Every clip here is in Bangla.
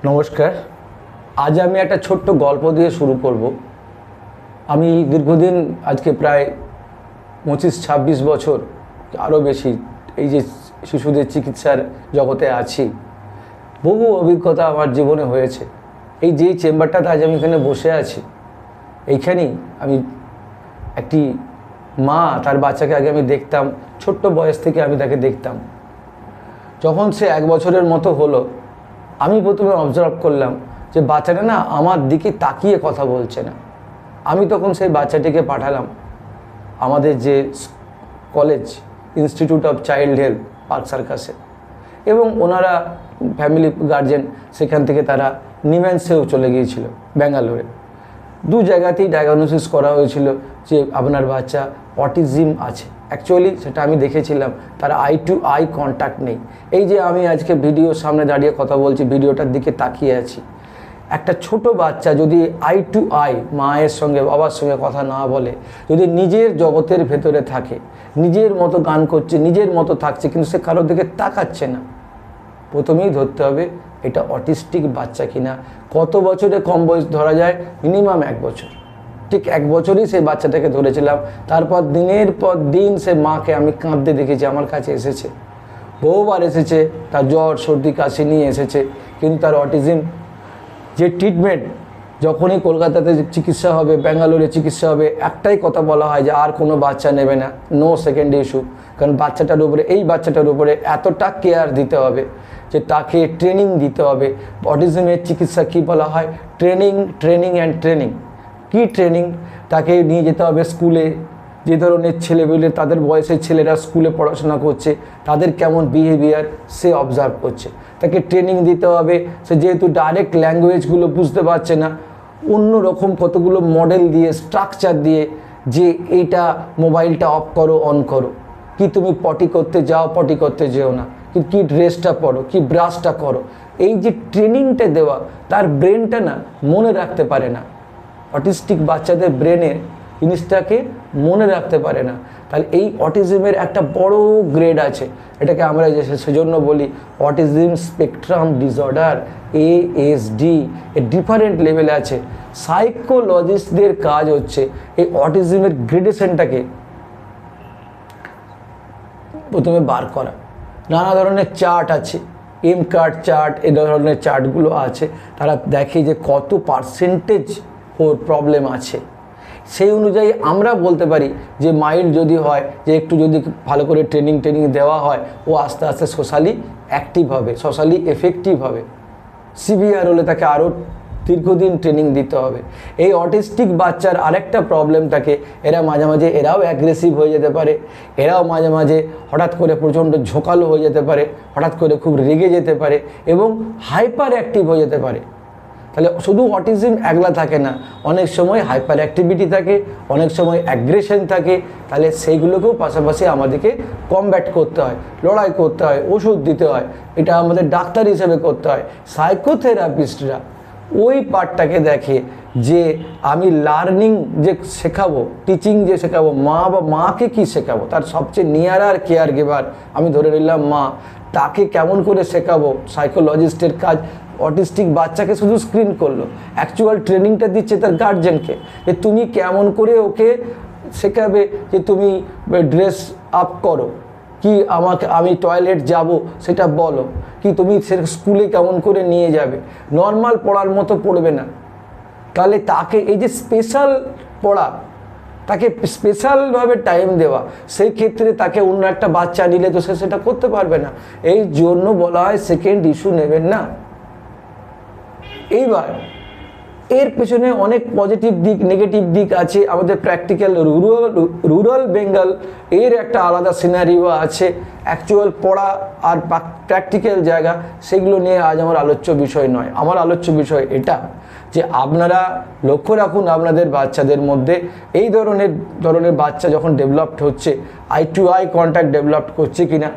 নমস্কার। আজ আমি একটা ছোট্ট গল্প দিয়ে শুরু করব। আমি দীর্ঘদিন আজকে প্রায় 25-26 বছর আরও বেশি এই যে শিশুদের চিকিৎসার জগতে আছি। বহু অভিজ্ঞতা আমার জীবনে হয়েছে। এই যেই চেম্বারটাতে আজ আমি এখানে বসে আছি, এইখানেই আমি একটি মা তার বাচ্চাকে আগে আমি দেখতাম, ছোট্ট বয়স থেকে আমি তাকে দেখতাম। যখন সে 1 বছরের মতো হলো, আমি প্রথমে অবজার্ভ করলাম যে বাচ্চাটা না আমার দিকে তাকিয়ে কথা বলছে না। আমি তখন সেই বাচ্চাটিকে পাঠালাম আমাদের যে college, institute of child health, park সার্কাসে, এবং ওনারা ফ্যামিলি গার্জেন সেখান থেকে তারা নিম্যান্সেও চলে গিয়েছিল, ব্যাঙ্গালোরে। 2 জায়গাতেই ডায়াগনোসিস করা হয়েছিল যে আপনার বাচ্চা অটিজম আছে। অ্যাকচুয়ালি সেটা আমি দেখেছিলাম, তারা আই টু আই কন্ট্যাক্ট নেই। এই যে আমি আজকে ভিডিওর সামনে দাঁড়িয়ে কথা বলছি, ভিডিওটার দিকে তাকিয়ে আছি, একটা ছোট বাচ্চা যদি আই টু আই মায়ের সঙ্গে বাবার সঙ্গে কথা না বলে, যদি নিজের জগতের ভেতরে থাকে, নিজের মতো গান করছে, নিজের মতো থাকছে, কিন্তু সে কারোর দিকে তাকাচ্ছে না, প্রথমেই ধরতে হবে এটা অটিস্টিক বাচ্চা কিনা। কত বছরে কম বয়স ধরা যায়? মিনিমাম 1 বছর। ঠিক 1 বছরই সেই বাচ্চাটাকে ধরেছিলাম। তারপর দিনের পর দিন সে মাকে আমি কাঁদতে দেখেছি। আমার কাছে এসেছে, বহুবার এসেছে, তার জ্বর সর্দি কাশি নিয়ে এসেছে, কিন্তু তার অটিজম যে ট্রিটমেন্ট, যখনই কলকাতাতে চিকিৎসা হবে, ব্যাঙ্গালোরে চিকিৎসা হবে, একটাই কথা বলা হয় যে আর কোনো বাচ্চা নেবে না, নো সেকেন্ড ইস্যু। কারণ বাচ্চাটার উপরে, এই বাচ্চাটার উপরে এতটা কেয়ার দিতে হবে যে তাকে ট্রেনিং দিতে হবে। অটিজমের চিকিৎসা কী বলা হয়? Training, training and training. কী ট্রেনিং? তাকে নিয়ে যেতে হবে স্কুলে, যে ধরনের ছেলেগুলো, তাদের বয়সের ছেলেরা স্কুলে পড়াশোনা করছে, তাদের কেমন বিহেভিয়ার সে অবজার্ভ করছে, তাকে ট্রেনিং দিতে হবে। সে যেহেতু ডাইরেক্ট ল্যাঙ্গুয়েজগুলো বুঝতে পারছে না, অন্য রকম কতগুলো মডেল দিয়ে, স্ট্রাকচার দিয়ে, যে এইটা মোবাইলটা অফ করো, অন করো, কি তুমি পটি করতে যাও, পটি করতে যেও না, কি ড্রেসটা পরো, কি ব্রাশটা করো, এই যে ট্রেনিংটা দেওয়া, তার ব্রেনটা না মনে রাখতে পারে না। অটিস্টিক বাচ্চাদের ব্রেনে জিনিসটাকে মনে রাখতে পারে না। তাহলে এই অটিজমের একটা বড় গ্রেড আছে, এটাকে আমরা সেজন্য বলি অটিজম স্পেকট্রাম ডিসঅর্ডার, ASD। এর ডিফারেন্ট লেভেলে আছে। সাইকোলজিস্টদের কাজ হচ্ছে এই অটিজমের গ্রেডেশনটাকে প্রথমে বার করা। নানা ধরনের চার্ট আছে, এমকার্ট চার্ট, এ ধরনের চার্টগুলো আছে। তারা দেখে যে কত পার্সেন্টেজ ওর প্রবলেম আছে, সেই অনুযায়ী আমরা বলতে পারি যে মাইল্ড যদি হয়, যে একটু যদি ভালো করে ট্রেনিং দেওয়া হয়, ও আস্তে আস্তে সোশ্যালি অ্যাক্টিভ হবে, সোশ্যালি এফেক্টিভ হবে। সিভিয়ার হলে তাকে আরও দীর্ঘদিন ট্রেনিং দিতে হবে। এই অটিস্টিক বাচ্চার আরেকটা প্রবলেম থাকে, এরা মাঝে মাঝে এরাও অ্যাগ্রেসিভ হয়ে যেতে পারে, এরাও মাঝে মাঝে হঠাৎ করে প্রচণ্ড ঝোঁকালো হয়ে যেতে পারে, হঠাৎ করে খুব রেগে যেতে পারে, এবং হাইপার অ্যাক্টিভ হয়ে যেতে পারে। তাহলে শুধু অটিজম একলা থাকে না, অনেক সময় হাইপার অ্যাক্টিভিটি থাকে, অনেক সময় অ্যাগ্রেশন থাকে। তাহলে সেইগুলোকেও পাশাপাশি আমাদেরকে কমব্যাট করতে হয়, লড়াই করতে হয়, ওষুধ দিতে হয়। এটা আমাদের ডাক্তার হিসেবে করতে হয়। সাইকোথেরাপিস্টরা ওই পার্টটাকে দেখে যে আমি লার্নিং যে শেখাবো, টিচিং যে শেখাবো, মাকে কি শেখাবো, তার সবচেয়ে নিয়ারার কেয়ার গিভার আমি ধরে নিলাম মা, তাকে কেমন করে শেখাবো। সাইকোলজিস্টের কাজ অটিস্টিক বাচ্চাকে শুধু স্ক্রিন করলো, অ্যাকচুয়াল ট্রেনিংটা দিচ্ছে তার গার্জেনকে, যে তুমি কেমন করে ওকে শেখাবে, যে তুমি ড্রেস আপ করো, কি আমি টয়লেট যাব সেটা বলো, কি তুমি স্কুলে কেমন করে নিয়ে যাবে, নর্মাল পড়ার মতো পড়বে না। তাহলে তাকে এই যে স্পেশাল পড়া, তাকে স্পেশালভাবে টাইম দেওয়া, সেই ক্ষেত্রে তাকে অন্য একটা বাচ্চা নিলে তো সে সেটা করতে পারবে না। এই জন্য বলা হয় সেকেন্ড ইস্যু নেবেন না। এইবার এর পেছনে অনেক পজিটিভ দিক, নেগেটিভ দিক আছে। আমাদের প্র্যাকটিক্যাল রুরাল বেঙ্গল এর একটা আলাদা সিনারিও আছে, অ্যাকচুয়াল পড়া আর প্র্যাকটিক্যাল জায়গা, সেগুলো নিয়ে আজ আমার আলোচ্য বিষয় নয়। আমার আলোচ্য বিষয় এটা যে আপনারা লক্ষ্য রাখুন আপনাদের বাচ্চাদের মধ্যে এই ধরনের বাচ্চা যখন ডেভেলপড হচ্ছে, eye to eye contact develop করছে কিনা।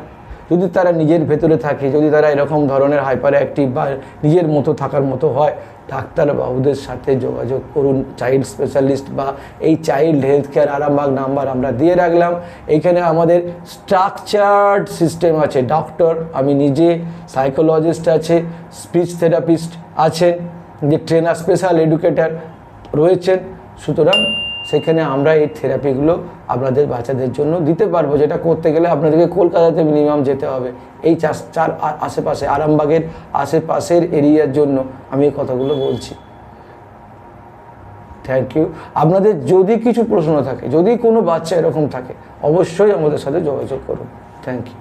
যদি তারা নিজের ভেতরে থাকে, যদি তারা এরকম ধরনের হাইপার অ্যাক্টিভ বা নিজের মতো থাকার মতো হয়, ডাক্তারবাবুদের সাথে যোগাযোগ করুন। চাইল্ড স্পেশালিস্ট বা এই child health care Arambagh number আমরা দিয়ে রাখলাম। এইখানে আমাদের স্ট্রাকচার্ড সিস্টেম আছে, ডক্টর, আমি নিজে, সাইকোলজিস্ট আছে, স্পিচ থেরাপিস্ট আছেন, যে ট্রেনার স্পেশাল এডুকেটার রয়েছেন। সুতরাং সেখানে আমরা এই থেরাপিগুলো আপনাদের বাচ্চাদের জন্য দিতে পারবো, যেটা করতে গেলে আপনাদেরকে কলকাতাতে মিনিমাম যেতে হবে। এই চার আশেপাশে, আরামবাগের আশেপাশের এরিয়ার জন্য আমি এই কথাগুলো বলছি। Thank you. আপনাদের যদি কিছু প্রশ্ন থাকে, যদি কোনো বাচ্চা এরকম থাকে, অবশ্যই আমাদের সাথে যোগাযোগ করুন। Thank you.